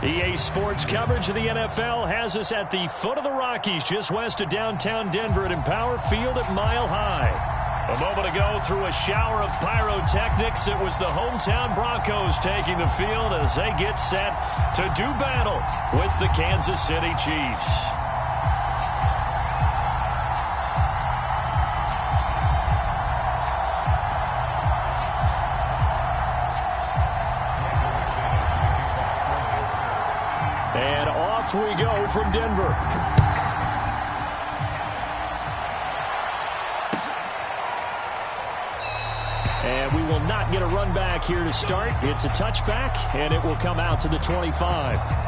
EA Sports coverage of the NFL has us at the foot of the Rockies, just west of downtown Denver at Empower Field at Mile High. A moment ago, through a shower of pyrotechnics, it was the hometown Broncos taking the field as they get set to do battle with the Kansas City Chiefs. And off we go from Denver. And we will not get a run back here to start. It's a touchback, and it will come out to the 25.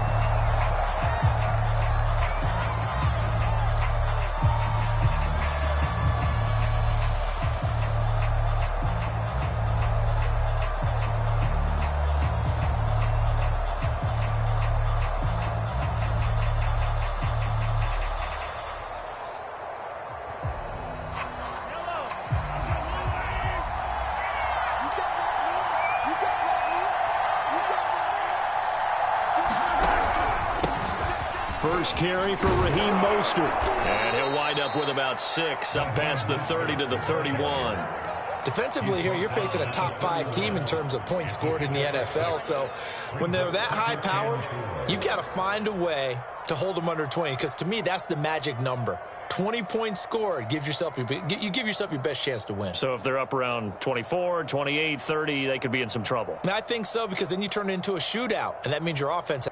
First carry for Raheem Mostert. And he'll wind up with about 6, up past the 30 to the 31. Defensively here, you're facing a top-5 team in terms of points scored in the NFL. So when they're that high-powered, you've got to find a way to hold them under 20. Because to me, that's the magic number. 20 points scored, you give yourself your best chance to win. So if they're up around 24, 28, 30, they could be in some trouble. And I think so, because then you turn it into a shootout, and that means your offense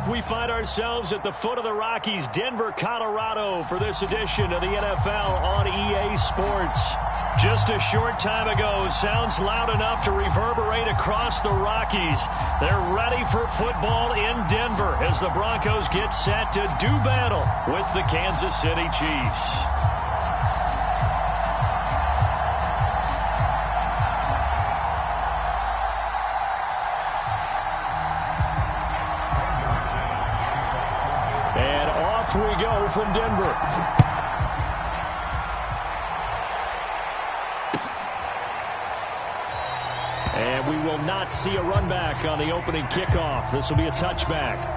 We find ourselves at the foot of the Rockies, Denver, Colorado, for this edition of the NFL on EA Sports. Just a short time ago, sounds loud enough to reverberate across the Rockies. They're ready for football in Denver as the Broncos get set to do battle with the Kansas City Chiefs. And off we go from Denver. And we will not see a run back on the opening kickoff. This will be a touchback.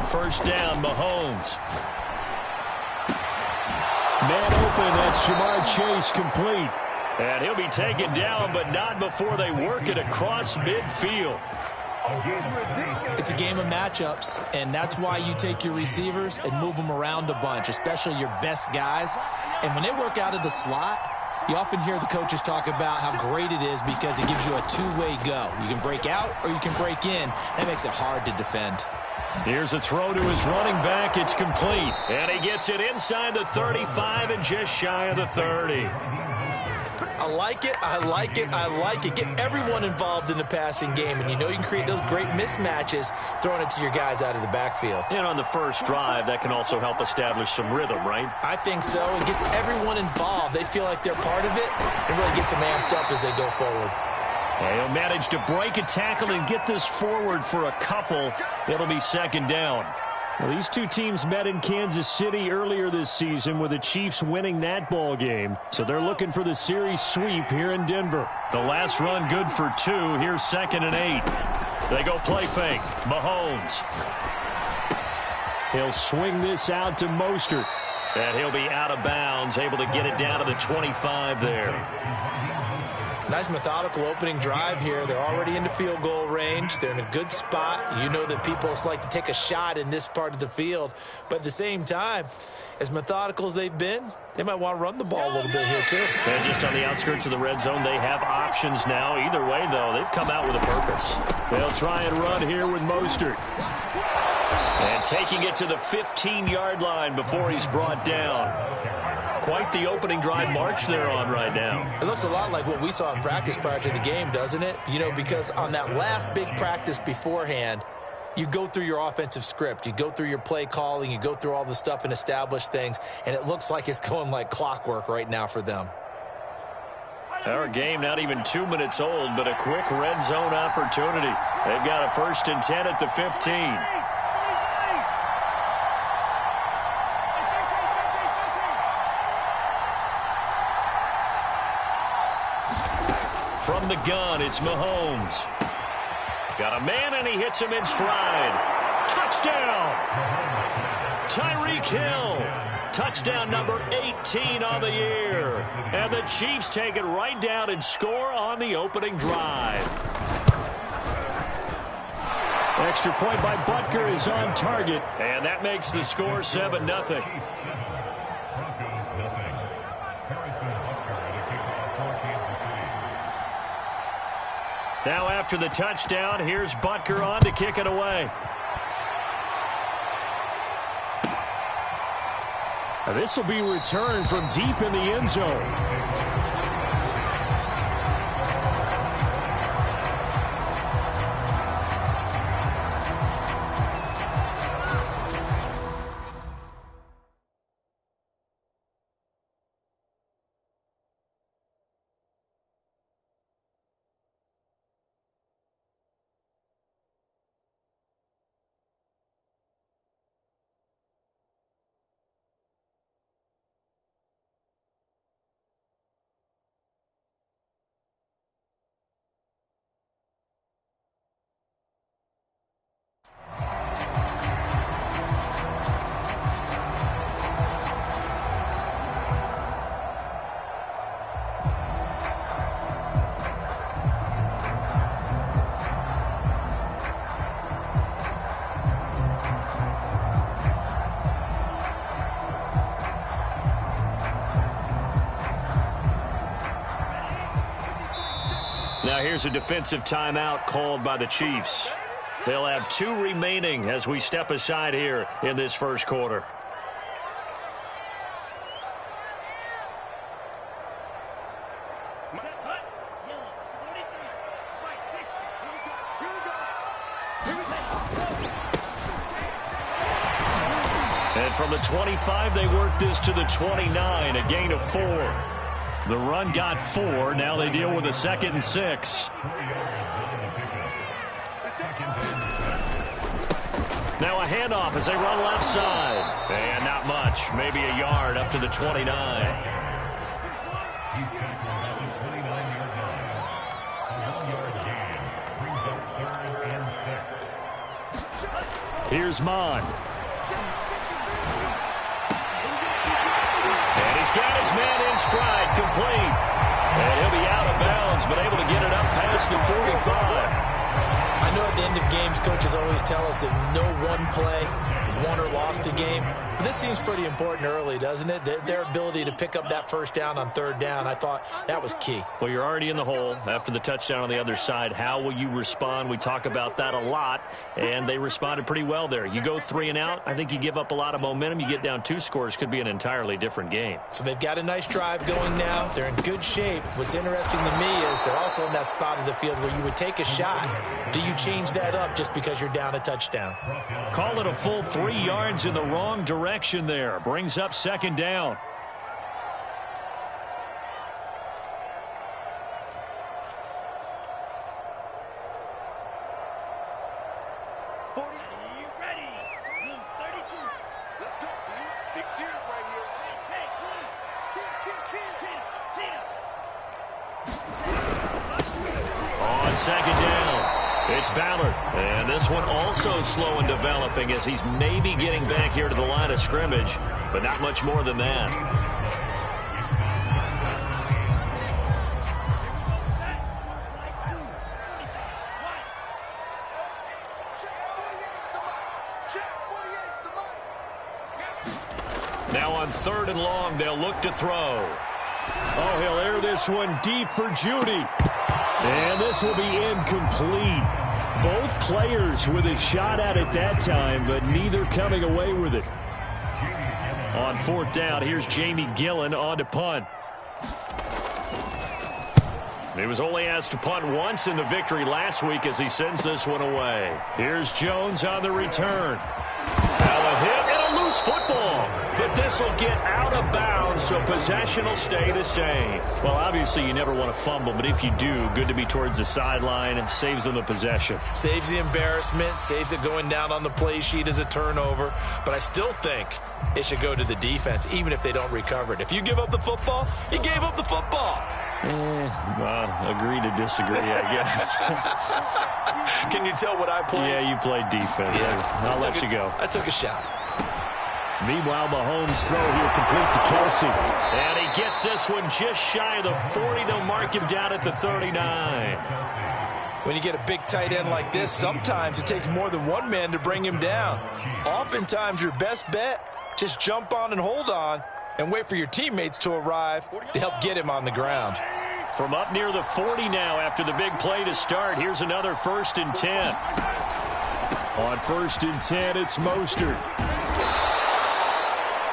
First down, Mahomes. Man open, that's Jamar Chase complete. And he'll be taken down, but not before they work it across midfield. It's a game of matchups, and that's why you take your receivers and move them around a bunch, especially your best guys. And when they work out of the slot, you often hear the coaches talk about how great it is because it gives you a two-way go. You can break out or you can break in. That makes it hard to defend. Here's a throw to his running back. It's complete. And he gets it inside the 35 and just shy of the 30. I like it. I like it. I like it. Get everyone involved in the passing game. And you know you can create those great mismatches throwing it to your guys out of the backfield. And on the first drive, that can also help establish some rhythm, right? I think so. It gets everyone involved. They feel like they're part of it and really gets them amped up as they go forward. He'll manage to break a tackle and get this forward for a couple. It'll be second down. Well, these two teams met in Kansas City earlier this season with the Chiefs winning that ball game. So they're looking for the series sweep here in Denver. The last run good for 2. Here's 2nd and 8. They go play fake. Mahomes. He'll swing this out to Mostert. And he'll be out of bounds, able to get it down to the 25 there. Nice methodical opening drive here. They're already into field goal range. They're in a good spot. You know that people like to take a shot in this part of the field. But at the same time, as methodical as they've been, they might want to run the ball a little bit here too. And just on the outskirts of the red zone, they have options now. Either way, though, they've come out with a purpose. They'll try and run here with Mostert. And taking it to the 15-yard line before he's brought down. Quite the opening drive march they're on right now. It looks a lot like what we saw in practice prior to the game, doesn't it? You know, because on that last big practice beforehand, you go through your offensive script. You go through your play calling. You go through all the stuff and establish things. And it looks like it's going like clockwork right now for them. Our game not even 2 minutes old, but a quick red zone opportunity. They've got a 1st and 10 at the 15. From the gun, it's Mahomes. Got a man, and he hits him in stride. Touchdown! Tyreek Hill. Touchdown number 18 on the year. And the Chiefs take it right down and score on the opening drive. Extra point by Butker is on target. And that makes the score 7-0. Now after the touchdown, here's Butker on to kick it away. This will be returned from deep in the end zone. Now here's a defensive timeout called by the Chiefs. They'll have 2 remaining as we step aside here in this first quarter. And from the 25, they work this to the 29, a gain of 4. The run got 4. Now they deal with a 2nd and 6. Now a handoff as they run left side. And not much. Maybe a yard up to the 29. Here's Mon. And he's got his man in stride, complete. And he'll be out of bounds, but able to get it up past the 45. I know at the end of games, coaches always tell us that no one play won or lost a game. But this seems pretty important early, doesn't it? Their ability to pick up that first down on 3rd down, I thought that was key. Well, you're already in the hole after the touchdown on the other side. How will you respond? We talk about that a lot, and they responded pretty well there. You go 3 and out, I think you give up a lot of momentum. You get down 2 scores, could be an entirely different game. So they've got a nice drive going now. They're in good shape. What's interesting to me is they're also in that spot of the field where you would take a shot. Do you change that up just because you're down a touchdown? Call it a full 3 yards in the wrong direction there. Brings up 2nd down. On 2nd down, it's Ballard. And this one also slow in developing as he's maybe getting back here to the line of scrimmage, but not much more than that. Now on 3rd and long, they'll look to throw. Oh, he'll air this one deep for Judy. And this will be incomplete. Both players with a shot at it that time, but neither coming away with it. On 4th down, here's Jamie Gillen on to punt. He was only asked to punt once in the victory last week as he sends this one away. Here's Jones on the return. Now a hit and a loose football. But this will get out of bounds, so possession will stay the same. Well, obviously you never want to fumble, but if you do, good to be towards the sideline. It saves them the possession. Saves the embarrassment, saves it going down on the play sheet as a turnover. But I still think it should go to the defense, even if they don't recover it. If you give up the football, you gave up the football. Well, agree to disagree, I guess. Can you tell what I played? Yeah, you played defense. Yeah. I'll let you go. I took a shot. Meanwhile, Mahomes' throw here complete to Kelsey. And he gets this one just shy of the 40. They'll mark him down at the 39. When you get a big tight end like this, sometimes it takes more than one man to bring him down. Oftentimes, your best bet, just jump on and hold on and wait for your teammates to arrive to help get him on the ground. From up near the 40 now after the big play to start, here's another 1st and 10. On 1st and 10, it's Mostert.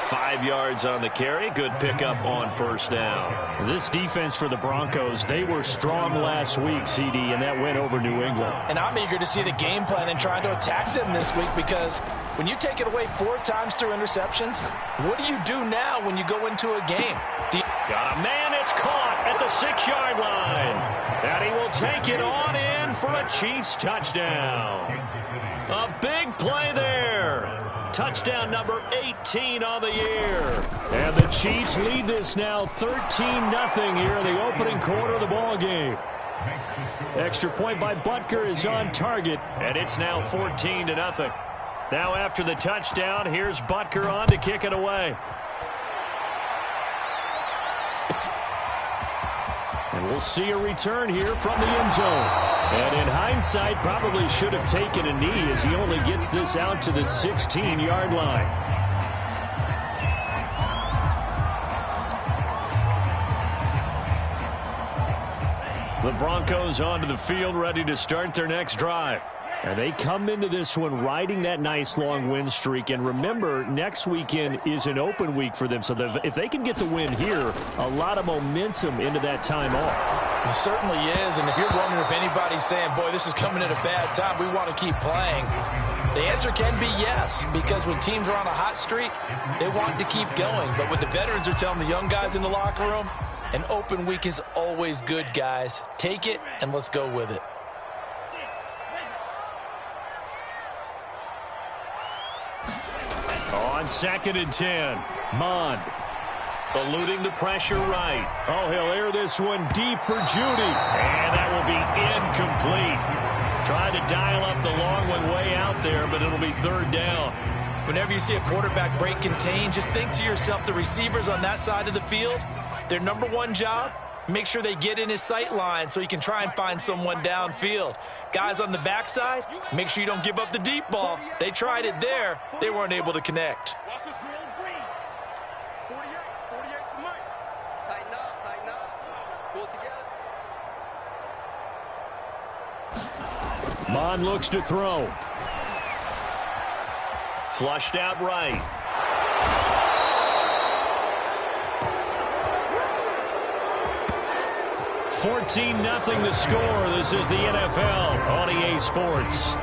5 yards on the carry. Good pickup on 1st down. This defense for the Broncos, they were strong last week, CD, and that went over New England. And I'm eager to see the game plan and trying to attack them this week because when you take it away 4 times through interceptions, what do you do now when you go into a game? Got a man, it's caught at the 6-yard line. And he will take it on in for a Chiefs touchdown. A big play there. Touchdown number 18 on the year. And the Chiefs lead this now 13-0 here in the opening quarter of the ball game. Extra point by Butker is on target, and it's now 14-0. Now after the touchdown, here's Butker on to kick it away. And we'll see a return here from the end zone. And in hindsight, probably should have taken a knee as he only gets this out to the 16-yard line. The Broncos onto the field, ready to start their next drive. And they come into this one riding that nice long win streak. And remember, next weekend is an open week for them. So if they can get the win here, a lot of momentum into that time off. It certainly is. And if you're wondering if anybody's saying, boy, this is coming at a bad time, we want to keep playing, the answer can be yes. Because when teams are on a hot streak, they want to keep going. But what the veterans are telling the young guys in the locker room, an open week is always good, guys. Take it, and let's go with it. On 2nd and 10, Mond eluding the pressure right. Oh, he'll air this one deep for Judy. And that will be incomplete. Trying to dial up the long one way out there, but it'll be 3rd down. Whenever you see a quarterback break contain, just think to yourself, the receivers on that side of the field, their number one job, make sure they get in his sight line so he can try and find someone downfield. Guys on the backside, make sure you don't give up the deep ball. They tried it there. They weren't able to connect. Watch this real green. 48 for Mike. Tighten up. Pull it together. Mond looks to throw. Flushed out right. 14-0 the score. This is the NFL on EA Sports.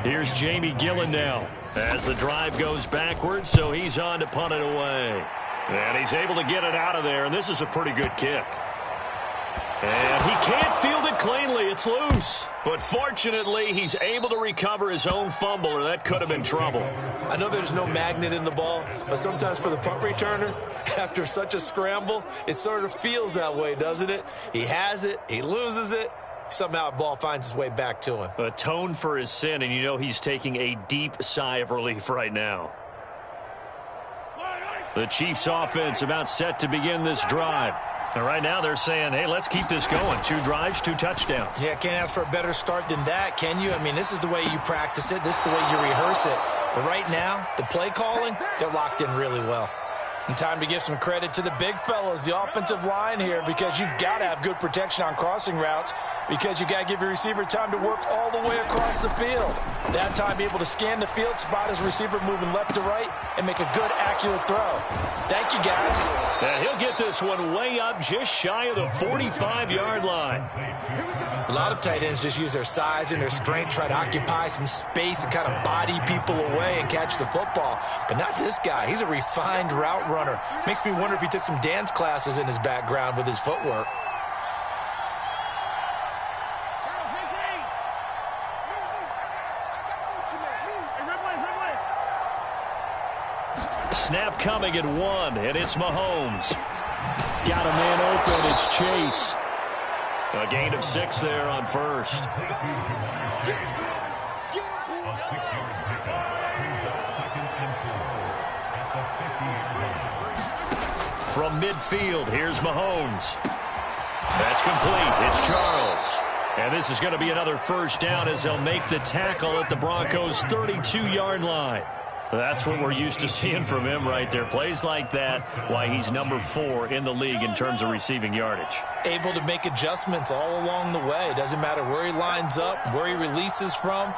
Here's Jamie Gillen now as the drive goes backwards, so he's on to punt it away. And he's able to get it out of there, and this is a pretty good kick. And he can't field it cleanly. It's loose. But fortunately, he's able to recover his own fumble, or that could have been trouble. I know there's no magnet in the ball, but sometimes for the punt returner, after such a scramble, it sort of feels that way, doesn't it? He has it, he loses it, somehow the ball finds its way back to him. Atone for his sin, and you know he's taking a deep sigh of relief right now. The Chiefs offense about set to begin this drive. And right now they're saying, hey, let's keep this going. 2 drives, 2 touchdowns. Yeah, can't ask for a better start than that, can you? I mean, this is the way you practice it. This is the way you rehearse it. But right now, the play calling, they're locked in really well. And time to give some credit to the big fellows, the offensive line here, because you've got to have good protection on crossing routes, because you got to give your receiver time to work all the way across the field. That time, be able to scan the field, spot his receiver moving left to right, and make a good, accurate throw. Thank you, guys. And he'll get this one way up just shy of the 45-yard line. A lot of tight ends just use their size and their strength, try to occupy some space and kind of body people away and catch the football. But not this guy. He's a refined route runner. Makes me wonder if he took some dance classes in his background with his footwork. Snap coming at 1, and it's Mahomes. Got a man open. It's Chase. A gain of 6 there on first. From midfield, here's Mahomes. That's complete. It's Charles. And this is going to be another first down as they'll make the tackle at the Broncos' 32-yard line. That's what we're used to seeing from him right there. Plays like that, why he's number 4 in the league in terms of receiving yardage. Able to make adjustments all along the way. Doesn't matter where he lines up, where he releases from.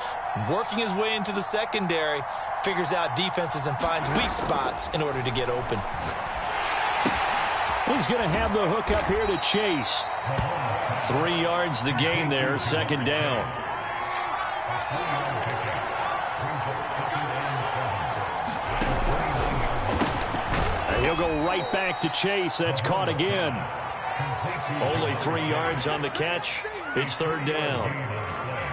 Working his way into the secondary, figures out defenses and finds weak spots in order to get open. He's going to have the hook up here to Chase. 3 yards the gain there, 2nd down. He'll go right back to Chase. That's caught again. Only 3 yards on the catch. It's 3rd down.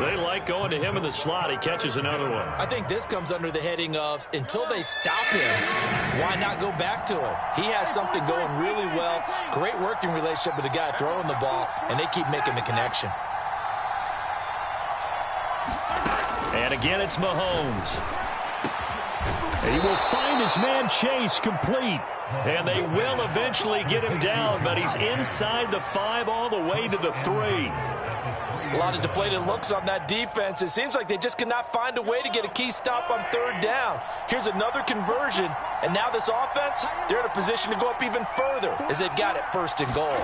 They like going to him in the slot. He catches another one. I think this comes under the heading of, until they stop him, why not go back to him? He has something going really well. Great working relationship with the guy throwing the ball, and they keep making the connection. And again, it's Mahomes. He will find his man Chase complete. And they will eventually get him down, but he's inside the 5 all the way to the 3. A lot of deflated looks on that defense. It seems like they just cannot find a way to get a key stop on third down. Here's another conversion, and now this offense, they're in a position to go up even further as they've got it 1st and goal.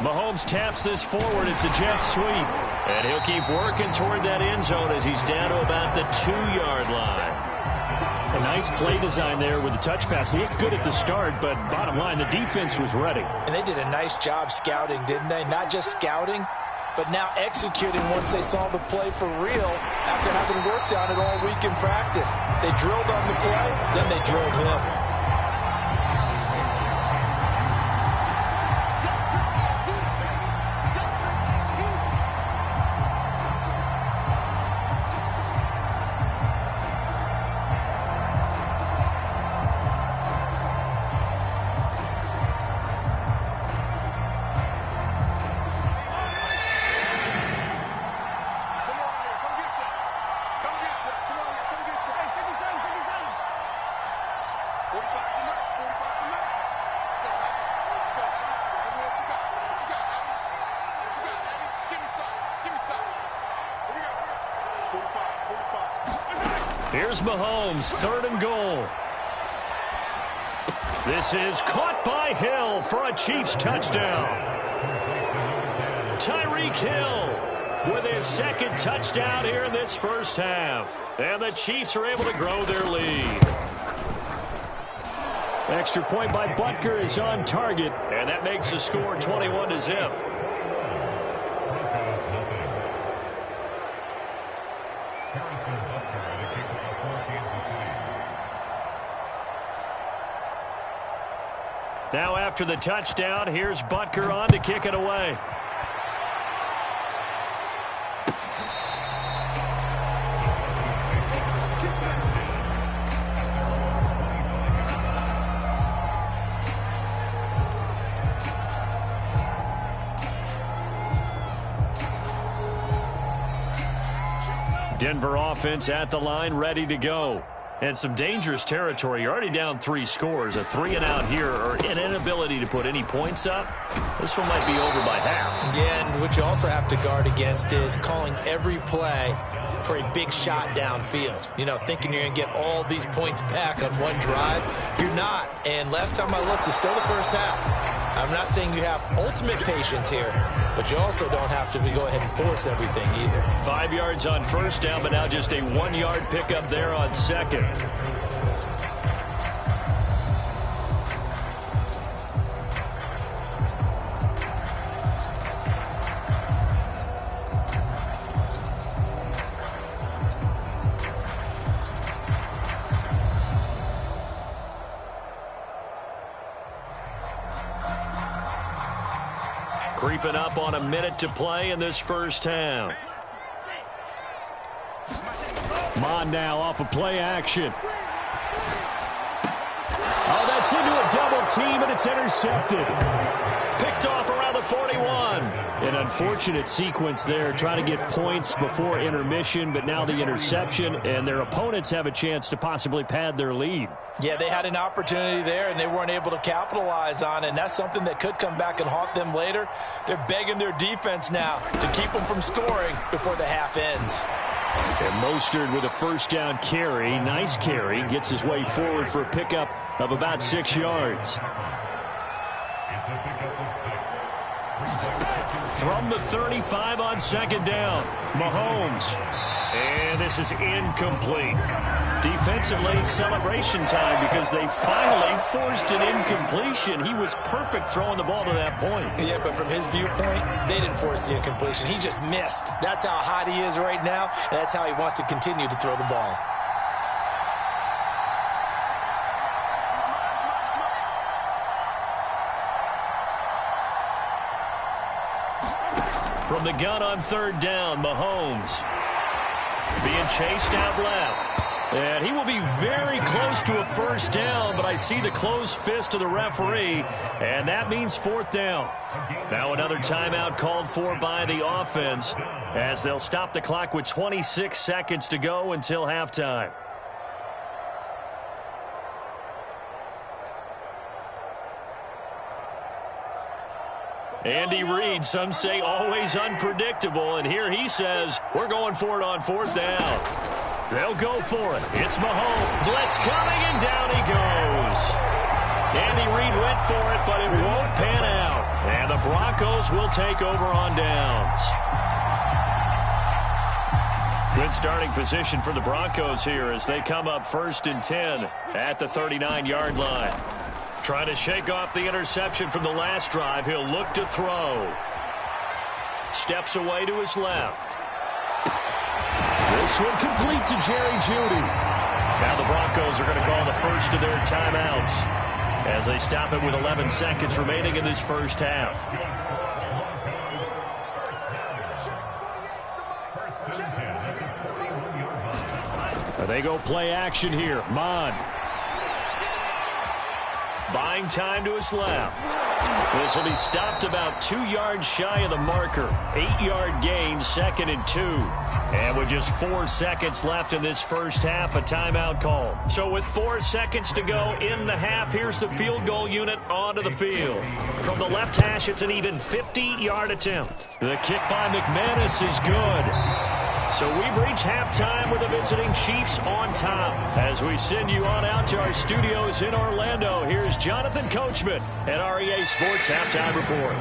Mahomes taps this forward. It's a jet sweep. And he'll keep working toward that end zone as he's down to about the 2-yard line. A nice play design there with the touch pass. Looked good at the start, but bottom line, the defense was ready. And they did a nice job scouting, didn't they? Not just scouting, but now executing once they saw the play for real after having worked on it all week in practice. They drilled on the play, then they drilled him. Here's Mahomes, 3rd and goal. This is caught by Hill for a Chiefs touchdown. Tyreek Hill with his 2nd touchdown here in this first half. And the Chiefs are able to grow their lead. Extra point by Butker is on target, and that makes the score 21-0. Now after the touchdown, here's Butker on to kick it away. Denver offense at the line, ready to go. And some dangerous territory. You're already down 3 scores. A 3-and-out here, or an inability to put any points up. This one might be over by half. Yeah, and what you also have to guard against is calling every play for a big shot downfield. You know, thinking you're going to get all these points back on one drive. You're not. And last time I looked, it's still the first half. I'm not saying you have ultimate patience here, but you also don't have to go ahead and force everything either. 5 yards on 1st down, but now just a 1-yard pickup there on 2nd. Creeping up on a minute to play in this first half. Mon now off of play action. Oh, that's into a double team, and it's intercepted. Picked off around the 41. An unfortunate sequence there, trying to get points before intermission, but now the interception, and their opponents have a chance to possibly pad their lead. Yeah, they had an opportunity there, and they weren't able to capitalize on it, and that's something that could come back and haunt them later. They're begging their defense now to keep them from scoring before the half ends. And Mostert with a 1st down carry. Nice carry. Gets his way forward for a pickup of about 6 yards. From the 35 on 2nd down, Mahomes. And this is incomplete. Defensively, celebration time because they finally forced an incompletion. He was perfect throwing the ball to that point. Yeah, but from his viewpoint, they didn't force the incompletion. He just missed. That's how hot he is right now, and that's how he wants to continue to throw the ball. From the gun on 3rd down, Mahomes being chased out left. And he will be very close to a 1st down, but I see the closed fist of the referee, and that means 4th down. Now another timeout called for by the offense as they'll stop the clock with 26 seconds to go until halftime. Andy Reid, some say always unpredictable, and here he says, we're going for it on 4th down. They'll go for it. It's Mahomes. Blitz coming, and down he goes. Andy Reid went for it, but it won't pan out. And the Broncos will take over on downs. Good starting position for the Broncos here as they come up 1st and 10 at the 39-yard line. Trying to shake off the interception from the last drive. He'll look to throw. Steps away to his left. This one complete to Jerry Jeudy. Now the Broncos are going to call the first of their timeouts as they stop it with 11 seconds remaining in this first half. They go play action here. Mon. Buying time to his left. This will be stopped about 2 yards shy of the marker. 8-yard gain, 2nd and 2. And with just 4 seconds left in this first half, a timeout call. So with 4 seconds to go in the half, here's the field goal unit onto the field. From the left hash, it's an even 50-yard attempt. The kick by McManus is good. So we've reached halftime with the visiting Chiefs on top. As we send you on out to our studios in Orlando, here's Jonathan Coachman at REA Sports Halftime Report.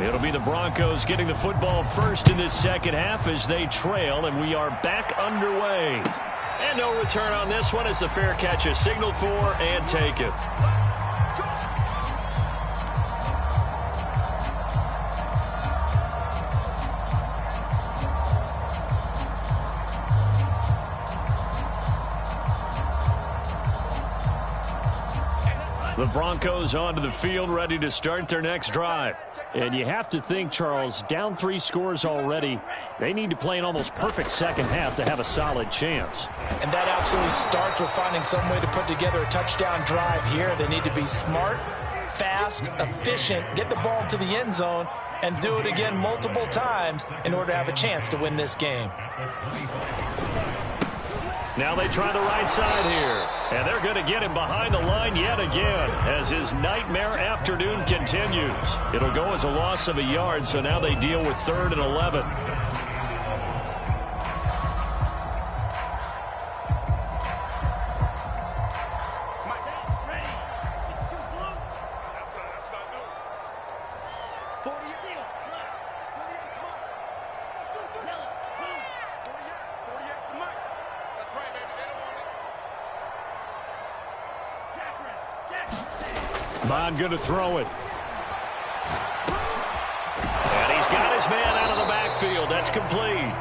It'll be the Broncos getting the football first in this second half as they trail, and we are back underway. And no return on this one as the fair catch is signaled for and taken. The Broncos onto the field ready to start their next drive. And you have to think, Charles, down 3 scores already. They need to play an almost perfect second half to have a solid chance. And that absolutely starts with finding some way to put together a touchdown drive here. They need to be smart, fast, efficient, get the ball to the end zone, and do it again multiple times in order to have a chance to win this game. Now they try the right side here. And they're going to get him behind the line yet again as his nightmare afternoon continues. It'll go as a loss of a yard, so now they deal with 3rd and 11. Bond going to throw it. And he's got his man out of the backfield. That's complete.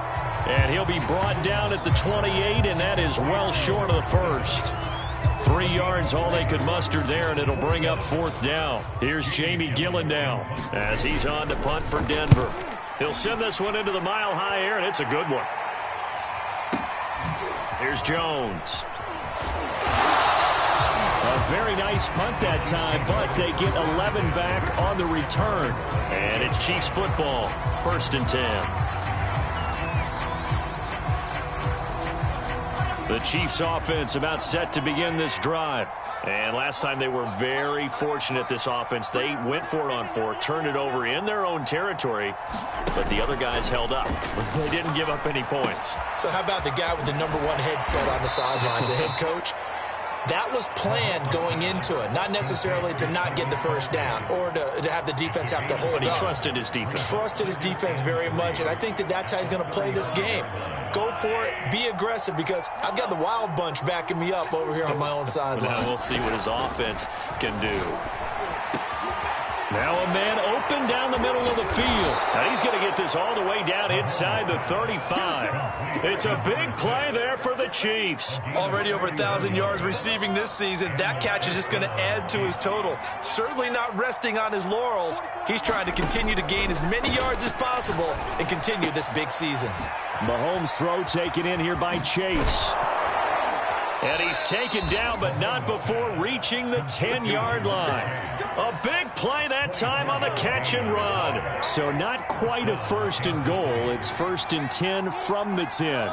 And he'll be brought down at the 28, and that is well short of the first. 3 yards, all they could muster there, and it'll bring up 4th down. Here's Jamie Gillen now as he's on to punt for Denver. He'll send this one into the mile-high air, and it's a good one. Here's Jones. A very nice punt that time, but they get 11 back on the return. And it's Chiefs football, 1st and 10. The Chiefs offense about set to begin this drive. And last time they were very fortunate, this offense. They went for it on 4, turned it over in their own territory, but the other guys held up. They didn't give up any points. So how about the guy with the #1 headset on the sidelines, the head coach? That was planned going into it, not necessarily to not get the first down or to have the defense have to hold up. But he trusted his defense. Trusted his defense very much, and I think that's how he's going to play this game. Go for it, be aggressive, because I've got the wild bunch backing me up over here on my own sideline. Now we'll see what his offense can do. Now a man open down the middle of the field. Now he's going to get this all the way down inside the 35. It's a big play there for the Chiefs. Already over 1,000 yards receiving this season. That catch is just going to add to his total. Certainly not resting on his laurels. He's trying to continue to gain as many yards as possible and continue this big season. Mahomes' throw taken in here by Chase. And he's taken down, but not before reaching the 10-yard line. A big play that time on the catch and run. So not quite a first and goal. It's 1st and 10 from the 10.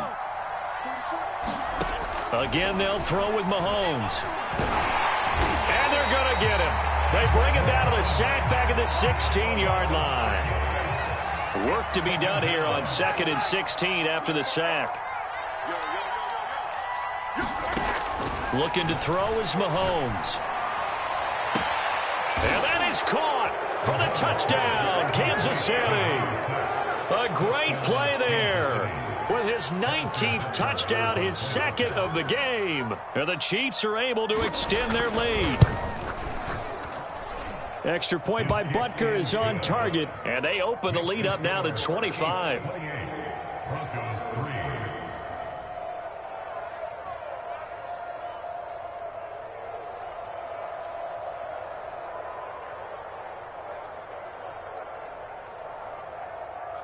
Again, they'll throw with Mahomes. And they're going to get him. They bring him down to the sack back at the 16-yard line. Work to be done here on 2nd and 16 after the sack. Looking to throw is Mahomes. And that is caught for the touchdown, Kansas City. A great play there. With his 19th touchdown, his 2nd of the game. And the Chiefs are able to extend their lead. Extra point by Butker is on target. And they open the lead up now to 25.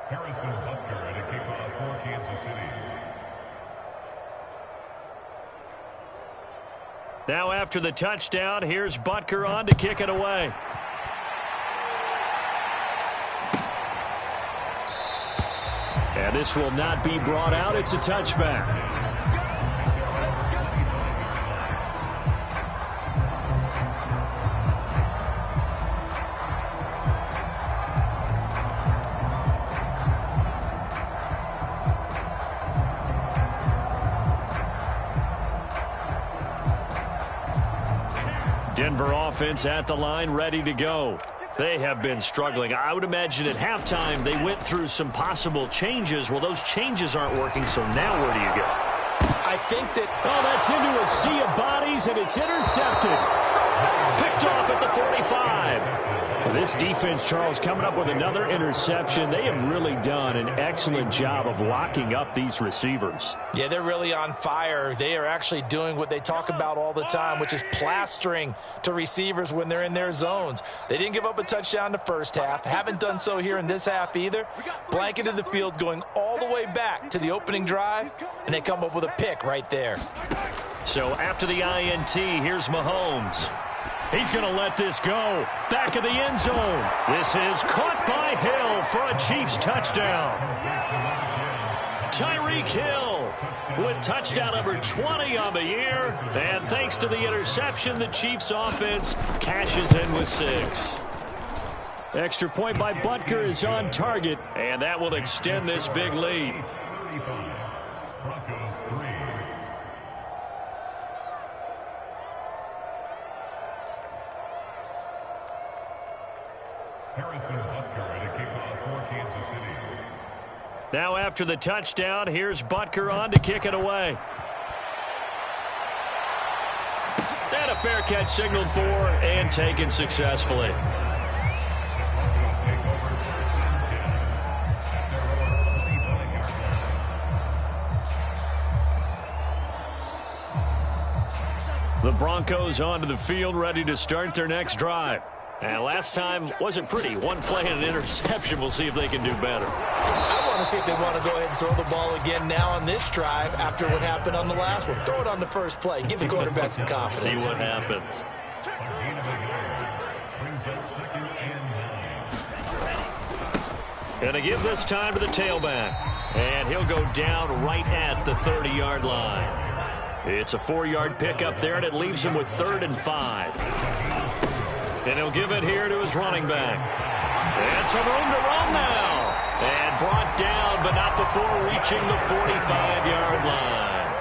Harrison Butker at a kickoff for Kansas City. Now after the touchdown, here's Butker on to kick it away. And this will not be brought out. It's a touchback. Denver offense at the line, ready to go. They have been struggling. I would imagine at halftime they went through some possible changes. Well, those changes aren't working, so now where do you go? I think that... Oh, that's into a sea of bodies, and it's intercepted. Picked off at the 45. This defense, Charles, coming up with another interception. They have really done an excellent job of locking up these receivers. Yeah, they're really on fire. They are actually doing what they talk about all the time, which is plastering to receivers when they're in their zones. They didn't give up a touchdown the first half. Haven't done so here in this half either. Blanketed the field going all the way back to the opening drive, and they come up with a pick right there. So after the INT, here's Mahomes. He's going to let this go. Back of the end zone. This is caught by Hill for a Chiefs touchdown. Tyreek Hill with touchdown number 20 on the year. And thanks to the interception, the Chiefs offense cashes in with 6. Extra point by Butker is on target. And that will extend this big lead. Broncos 3. Harrison Butker at a kickoff for Kansas City. Now after the touchdown, here's Butker on to kick it away. And a fair catch signaled for and taken successfully. The Broncos onto the field, ready to start their next drive. And last time wasn't pretty. One play and an interception. We'll see if they can do better. I want to see if they want to go ahead and throw the ball again now on this drive after what happened on the last one. Throw it on the first play. Give the quarterback some confidence. See what happens. Going to give this time to the tailback. And he'll go down right at the 30-yard line. It's a 4-yard pickup there, and it leaves him with 3rd and 5. And he'll give it here to his running back. And some room to run now. And brought down, but not before reaching the 45-yard line.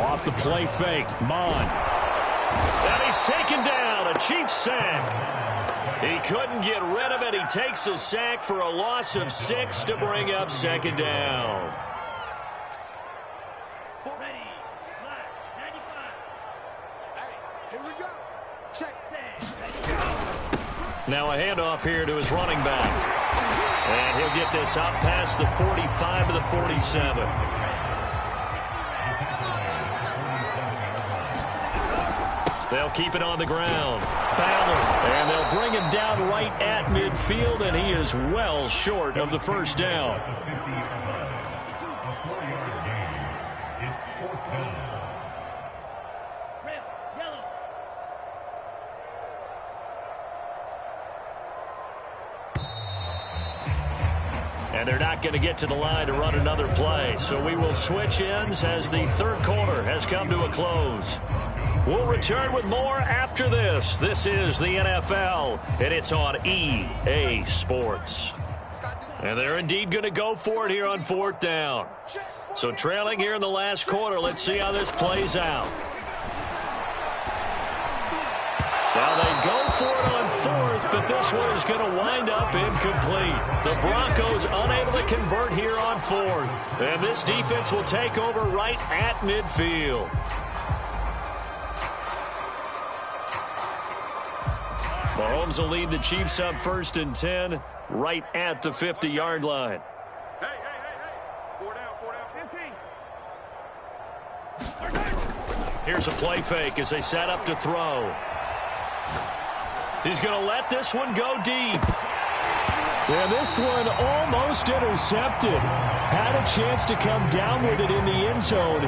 Off the play fake, Mon. And he's taken down, a Chiefs sack. He couldn't get rid of it. He takes a sack for a loss of 6 to bring up 2nd down. Now a handoff here to his running back. And he'll get this out past the 45 to the 47. They'll keep it on the ground. Fowler. And they'll bring him down right at midfield, and he is well short of the first down. And they're not going to get to the line to run another play. So we will switch ends as the third quarter has come to a close. We'll return with more after this. This is the NFL, and it's on EA Sports. And they're indeed going to go for it here on fourth down. So trailing here in the last quarter, let's see how this plays out. Now they go for it on fourth, but this one is going to wind up incomplete. The Broncos unable to convert here on fourth. And this defense will take over right at midfield. Mahomes will lead the Chiefs up 1st and 10 right at the 50-yard line. Hey. 4 down. 15. Here's a play fake as they set up to throw. He's going to let this one go deep. Yeah, this one almost intercepted. Had a chance to come down with it in the end zone,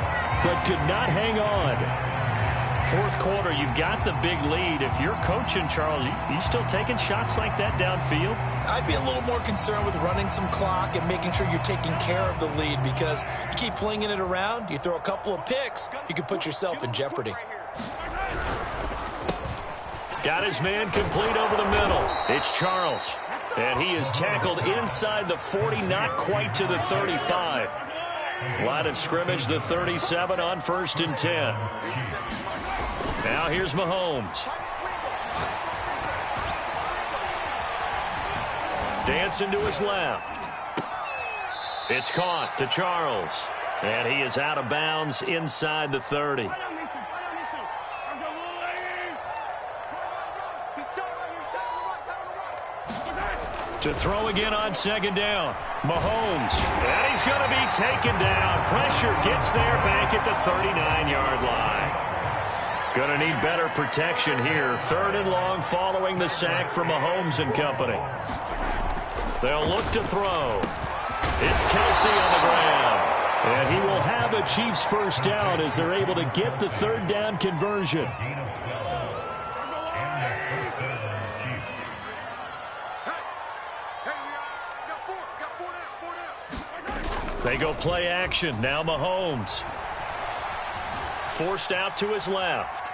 but could not hang on. Fourth quarter, you've got the big lead. If you're coaching, Charles, you still taking shots like that downfield? I'd be a little more concerned with running some clock and making sure you're taking care of the lead, because you keep flinging it around, you throw a couple of picks, you could put yourself in jeopardy. Got his man complete over the middle. It's Charles. And he is tackled inside the 40, not quite to the 35. Line of scrimmage, the 37 on 1st and 10. Now here's Mahomes. Dancing to his left. It's caught to Charles. And he is out of bounds inside the 30. To throw again on 2nd down. Mahomes. And he's going to be taken down. Pressure gets there back at the 39-yard line. Going to need better protection here. 3rd and long following the sack from Mahomes and company. They'll look to throw. It's Kelsey on the ground. And he will have a Chiefs first down as they're able to get the 3rd down conversion. They go play action. Now Mahomes. Forced out to his left.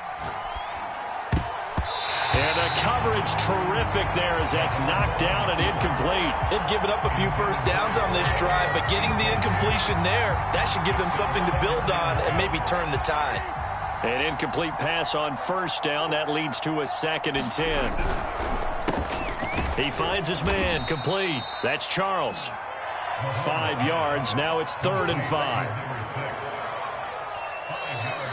And the coverage terrific there as that's knocked down and incomplete. They've given up a few first downs on this drive, but getting the incompletion there, that should give them something to build on and maybe turn the tide. An incomplete pass on 1st down. That leads to a 2nd and 10. He finds his man complete. That's Charles. 5 yards. Now it's 3rd and 5.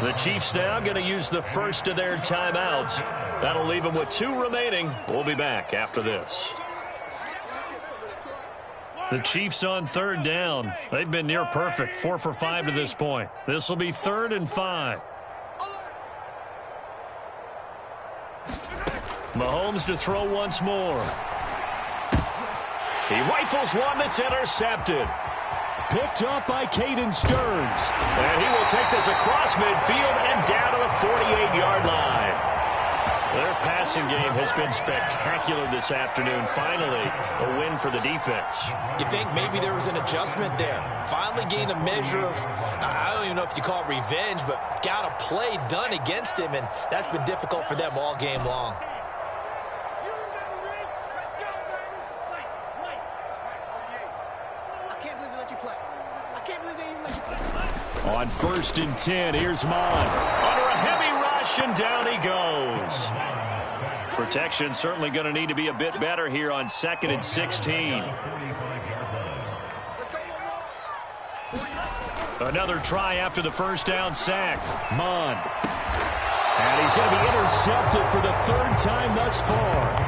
The Chiefs now going to use the first of their timeouts. That'll leave them with 2 remaining. We'll be back after this. The Chiefs on 3rd down. They've been near perfect. 4 for 5 to this point. This will be 3rd and 5. Mahomes to throw once more. He rifles one that's intercepted. Picked up by Caden Stearns. And he will take this across midfield and down to the 48-yard line. Their passing game has been spectacular this afternoon. Finally, a win for the defense. You think maybe there was an adjustment there. Finally gained a measure of, I don't even know if you call it revenge, but got a play done against him, and that's been difficult for them all game long. On 1st and 10, here's Mon. Under a heavy rush, and down he goes. Protection certainly going to need to be a bit better here on 2nd and 16. Another try after the first down sack. Mon. And he's going to be intercepted for the 3rd time thus far.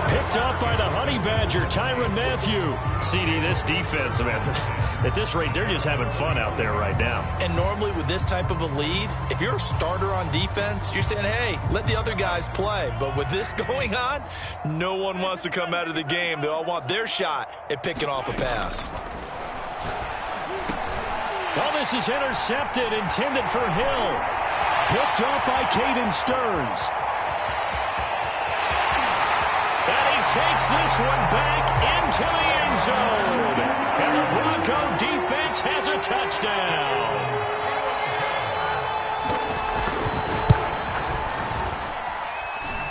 Picked up by the Honey Badger, Tyrann Mathieu. CD, this defense, man, at this rate, they're just having fun out there right now. And normally with this type of a lead, if you're a starter on defense, you're saying, hey, let the other guys play. But with this going on, no one wants to come out of the game. They all want their shot at picking off a pass. Oh, this is intercepted, intended for Hill. Picked off by Caden Stearns. And he takes this one back into the end zone. And the Bronco defense has a touchdown.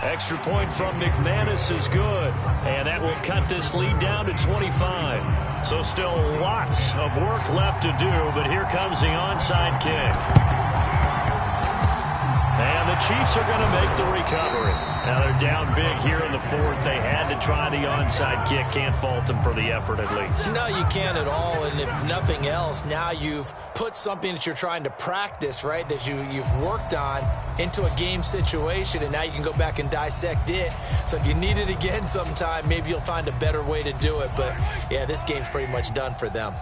Extra point from McManus is good. And that will cut this lead down to 25. So still lots of work left to do, but here comes the onside kick. And the Chiefs are going to make the recovery. Now they're down big here in the fourth. They had to try the onside kick. Can't fault them for the effort at least. No, you can't at all. And if nothing else, now you've put something that you're trying to practice, right, that you've worked on into a game situation, and now you can go back and dissect it. So if you need it again sometime, maybe you'll find a better way to do it. But, yeah, this game's pretty much done for them.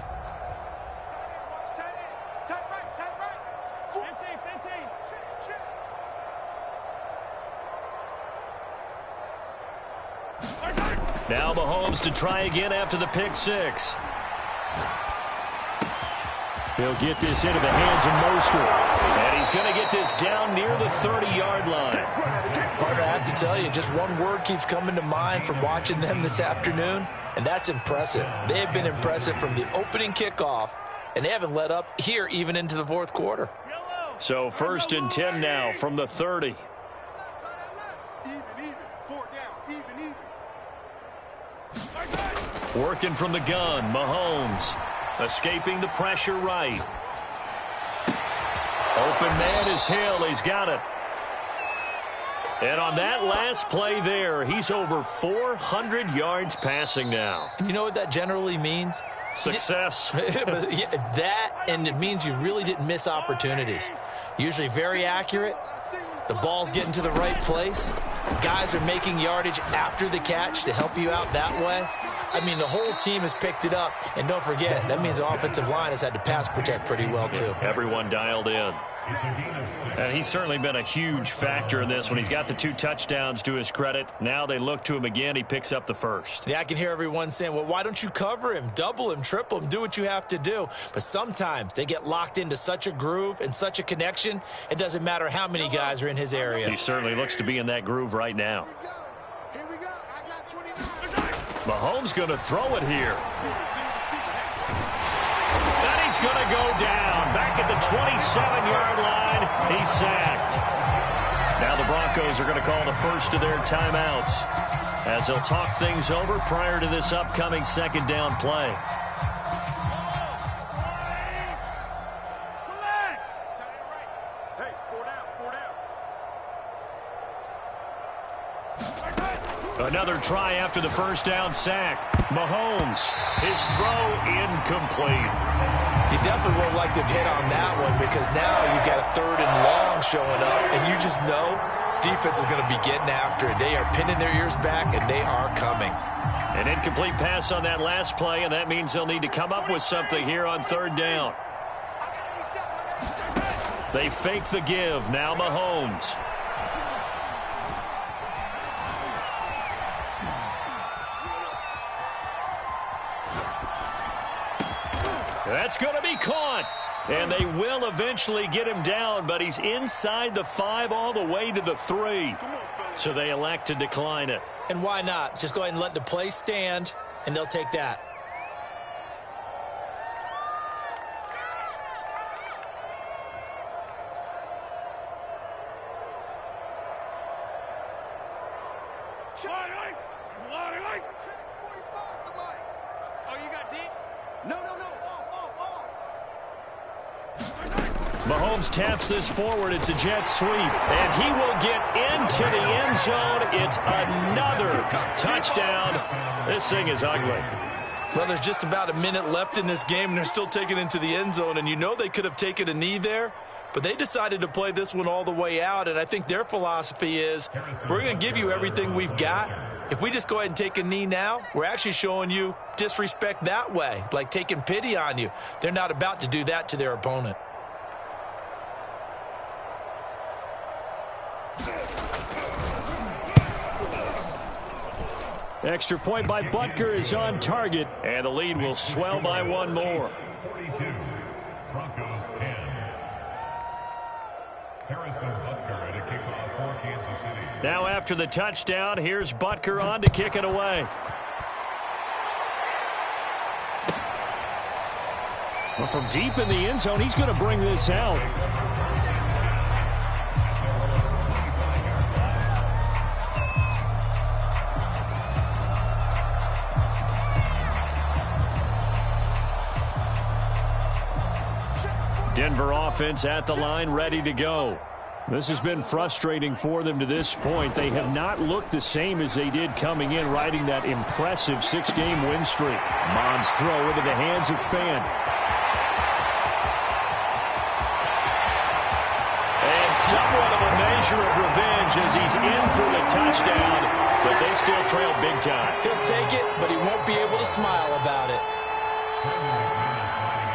Now Mahomes to try again after the pick six. He'll get this into the hands of Mostert. And he's going to get this down near the 30-yard line. Partner, I have to tell you, just one word keeps coming to mind from watching them this afternoon, and that's impressive. They have been impressive from the opening kickoff, and they haven't let up here even into the fourth quarter. So 1st and 10 now from the 30. Working from the gun, Mahomes. Escaping the pressure right. Open man is Hill. He's got it. And on that last play there, he's over 400 yards passing now. You know what that generally means? Success. That, and it means you really didn't miss opportunities. Usually very accurate. The ball's getting to the right place. Guys are making yardage after the catch to help you out that way. I mean, the whole team has picked it up. And don't forget, that means the offensive line has had to pass protect pretty well, too. Everyone dialed in. And he's certainly been a huge factor in this when he's got the 2 touchdowns to his credit. Now they look to him again. He picks up the first. Yeah, I can hear everyone saying, well, why don't you cover him, double him, triple him, do what you have to do. But sometimes they get locked into such a groove and such a connection, it doesn't matter how many guys are in his area. He certainly looks to be in that groove right now. Mahomes going to throw it here. And he's going to go down. Back at the 27-yard line. He's sacked. Now the Broncos are going to call the first of their timeouts as they'll talk things over prior to this upcoming second down play. Another try after the first down sack. Mahomes, his throw incomplete. You definitely would like to have hit on that one because now you've got a 3rd and long showing up, and you just know defense is going to be getting after it. They are pinning their ears back, and they are coming. An incomplete pass on that last play, and that means they'll need to come up with something here on 3rd down. They fake the give. Now Mahomes. That's going to be caught. And they will eventually get him down, but he's inside the 5 all the way to the 3. So they elect to decline it. And why not? Just go ahead and let the play stand, and they'll take that. Mahomes taps this forward. It's a jet sweep. And he will get into the end zone. It's another touchdown. This thing is ugly. Well, there's just about a minute left in this game, and they're still taking it into the end zone. And you know they could have taken a knee there, but they decided to play this one all the way out. And I think their philosophy is, we're going to give you everything we've got. If we just go ahead and take a knee now, we're actually showing you disrespect that way, like taking pity on you. They're not about to do that to their opponent. Extra point by Butker is on target. And the lead will swell by one more. 42. Broncos. kickoff for Kansas City. Now after the touchdown, here's Butker on to kick it away. Well, from deep in the end zone, he's going to bring this out. Denver offense at the line, ready to go. This has been frustrating for them to this point. They have not looked the same as they did coming in, riding that impressive 6-game win streak. Mond's throw into the hands of Fan. And somewhat of a measure of revenge as he's in for the touchdown, but they still trail big time. He'll take it, but he won't be able to smile about it.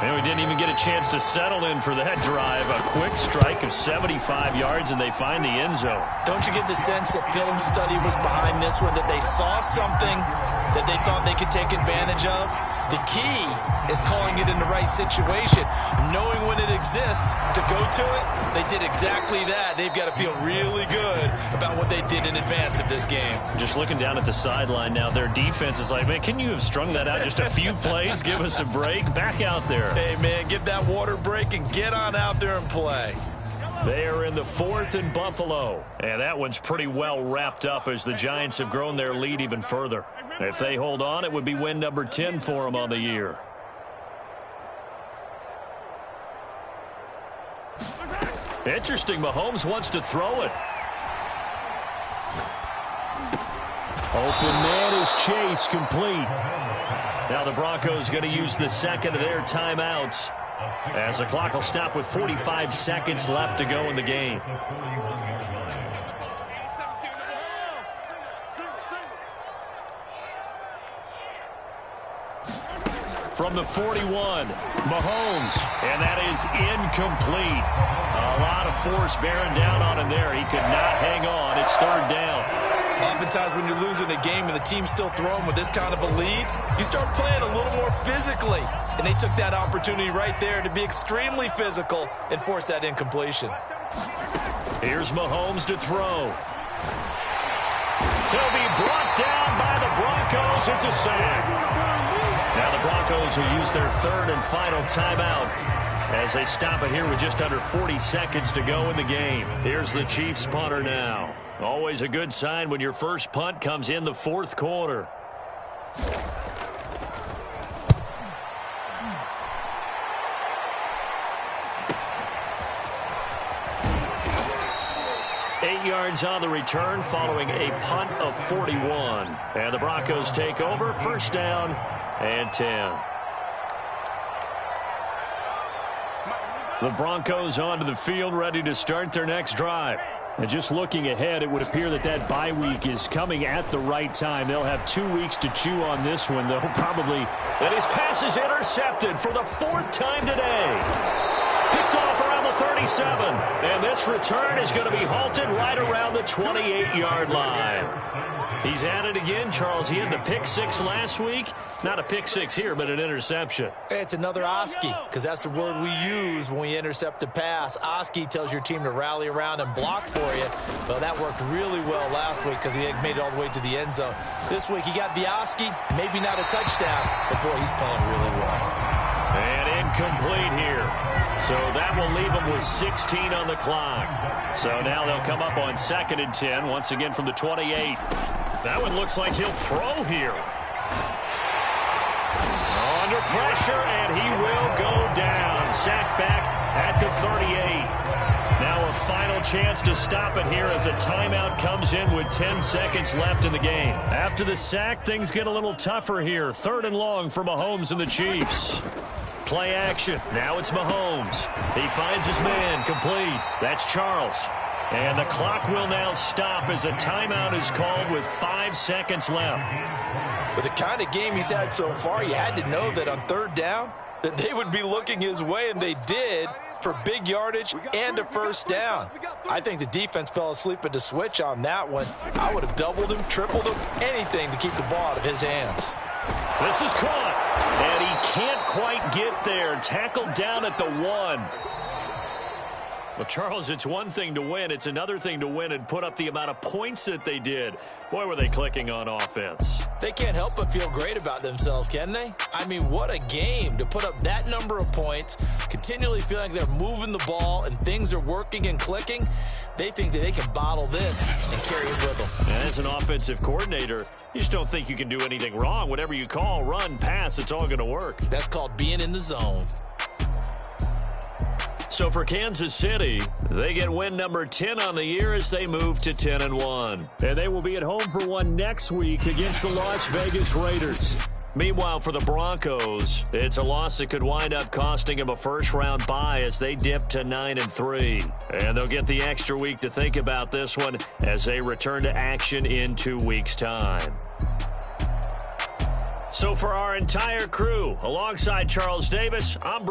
And we didn't even get a chance to settle in for that drive. A quick strike of 75 yards, and they find the end zone. Don't you get the sense that film study was behind this one, that they saw something that they thought they could take advantage of? The key is calling it in the right situation, knowing when it exists to go to it. They did exactly that. They've got to feel really good about what they did in advance of this game. Just looking down at the sideline now, their defense is like, man, can you have strung that out just a few plays? Give us a break. Back out there. Hey, man, give that water break and get on out there and play. They are in the 4th in Buffalo. And that one's pretty well wrapped up as the Giants have grown their lead even further. If they hold on, it would be win number 10 for them on the year. Interesting, Mahomes wants to throw it. Open man is Chase, complete. Now the Broncos going to use the second of their timeouts as the clock will stop with 45 seconds left to go in the game. From the 41, Mahomes, and that is incomplete. A lot of force bearing down on him there. He could not hang on. It's 3rd down. Oftentimes when you're losing a game and the team's still throwing with this kind of a lead, you start playing a little more physically. And they took that opportunity right there to be extremely physical and force that incompletion. Here's Mahomes to throw. He'll be brought down by the Broncos. It's a sack. Now the Broncos will use their 3rd and final timeout as they stop it here with just under 40 seconds to go in the game. Here's the Chiefs punter now. Always a good sign when your first punt comes in the 4th quarter. Eight yards on the return following a punt of 41. And the Broncos take over, 1st down and 10. The Broncos onto the field, ready to start their next drive. And just looking ahead, it would appear that that bye week is coming at the right time. They'll have 2 weeks to chew on this one, though, probably. And his pass is intercepted for the 4th time today. Picked off around the 37. And this return is going to be halted right around the 28-yard line. He's at it again, Charles. He had the pick 6 last week. Not a pick 6 here, but an interception. It's another Oski, because that's the word we use when we intercept a pass. Oski tells your team to rally around and block for you. Well, that worked really well last week because he had made it all the way to the end zone. This week he got the Oski, maybe not a touchdown, but boy, he's playing really well. And incomplete here. So that will leave them with 16 on the clock. So now they'll come up on 2nd and 10, once again from the 28. That one looks like he'll throw here. Under pressure, and he will go down. Sacked back at the 38. Now a final chance to stop it here as a timeout comes in with 10 seconds left in the game. After the sack, things get a little tougher here. 3rd and long for Mahomes and the Chiefs. Play action. Now it's Mahomes. He finds his man. Complete. That's Charles. And the clock will now stop as a timeout is called with 5 seconds left. With the kind of game he's had so far, you had to know that on 3rd down, that they would be looking his way, and they did, for big yardage and a 1st down. I think the defense fell asleep at the switch on that one. I would have doubled him, tripled him, anything to keep the ball out of his hands. This is caught, and he can't quite get there. Tackled down at the 1. Well, Charles, it's one thing to win. It's another thing to win and put up the amount of points that they did. Boy, were they clicking on offense. They can't help but feel great about themselves, can they? I mean, what a game to put up that number of points, continually feeling like they're moving the ball and things are working and clicking. They think that they can bottle this and carry it with them. As an offensive coordinator, you just don't think you can do anything wrong. Whatever you call, run, pass, it's all going to work. That's called being in the zone. So for Kansas City, they get win number 10 on the year as they move to 10-1. And they will be at home for one next week against the Las Vegas Raiders. Meanwhile, for the Broncos, it's a loss that could wind up costing them a first-round bye as they dip to 9-3. And they'll get the extra week to think about this one as they return to action in 2 weeks' time. So for our entire crew, alongside Charles Davis, I'm